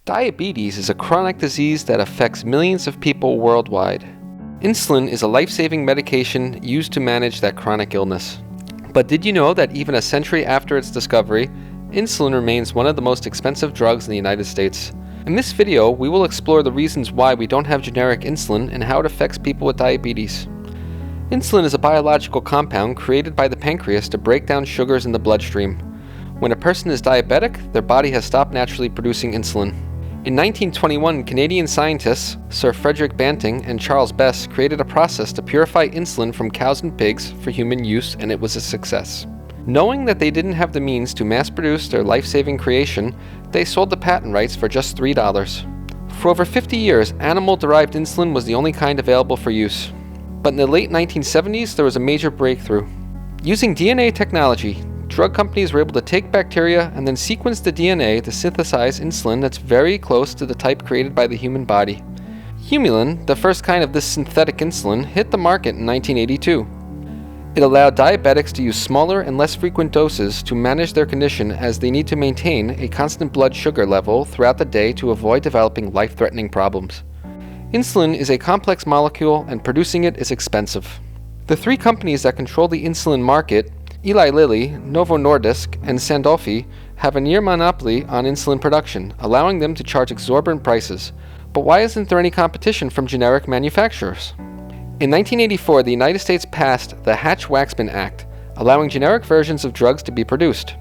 Diabetes is a chronic disease that affects millions of people worldwide. Insulin is a life-saving medication used to manage that chronic illness. But did you know that even a century after its discovery, insulin remains one of the most expensive drugs in the United States? In this video, we will explore the reasons why we don't have generic insulin and how it affects people with diabetes. Insulin is a biological compound created by the pancreas to break down sugars in the bloodstream. When a person is diabetic, their body has stopped naturally producing insulin. In 1921, Canadian scientists Sir Frederick Banting and Charles Best created a process to purify insulin from cows and pigs for human use, and it was a success. Knowing that they didn't have the means to mass-produce their life-saving creation, they sold the patent rights for just $3. For over 50 years, animal-derived insulin was the only kind available for use. But in the late 1970s, there was a major breakthrough. Using DNA technology, drug companies were able to take bacteria and then sequence the DNA to synthesize insulin that's very close to the type created by the human body. Humulin, the first kind of this synthetic insulin, hit the market in 1982. It allowed diabetics to use smaller and less frequent doses to manage their condition, as they need to maintain a constant blood sugar level throughout the day to avoid developing life-threatening problems. Insulin is a complex molecule, and producing it is expensive. The three companies that control the insulin market, Eli Lilly, Novo Nordisk, and Sanofi, have a near monopoly on insulin production, allowing them to charge exorbitant prices. But why isn't there any competition from generic manufacturers? In 1984, the United States passed the Hatch-Waxman Act, allowing generic versions of drugs to be produced.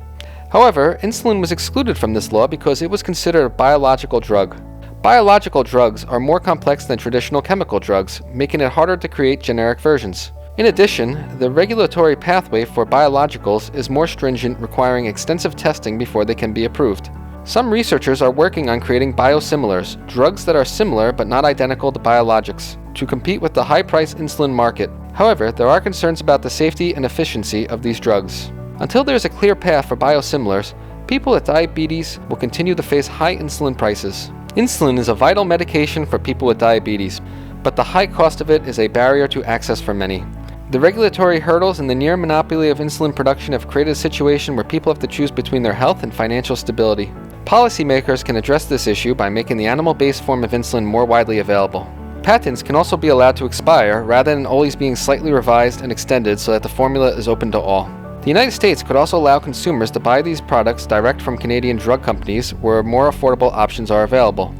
However, insulin was excluded from this law because it was considered a biological drug. Biological drugs are more complex than traditional chemical drugs, making it harder to create generic versions. In addition, the regulatory pathway for biologicals is more stringent, requiring extensive testing before they can be approved. Some researchers are working on creating biosimilars, drugs that are similar but not identical to biologics, to compete with the high-priced insulin market. However, there are concerns about the safety and efficiency of these drugs. Until there is a clear path for biosimilars, people with diabetes will continue to face high insulin prices. Insulin is a vital medication for people with diabetes, but the high cost of it is a barrier to access for many. The regulatory hurdles and the near monopoly of insulin production have created a situation where people have to choose between their health and financial stability. Policymakers can address this issue by making the animal-based form of insulin more widely available. Patents can also be allowed to expire rather than always being slightly revised and extended so that the formula is open to all. The United States could also allow consumers to buy these products direct from Canadian drug companies where more affordable options are available.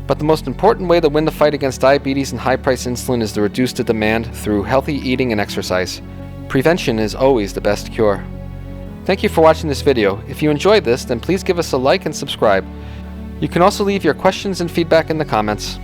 But the most important way to win the fight against diabetes and high-priced insulin is to reduce the demand through healthy eating and exercise. Prevention is always the best cure. Thank you for watching this video. If you enjoyed this, then please give us a like and subscribe. You can also leave your questions and feedback in the comments.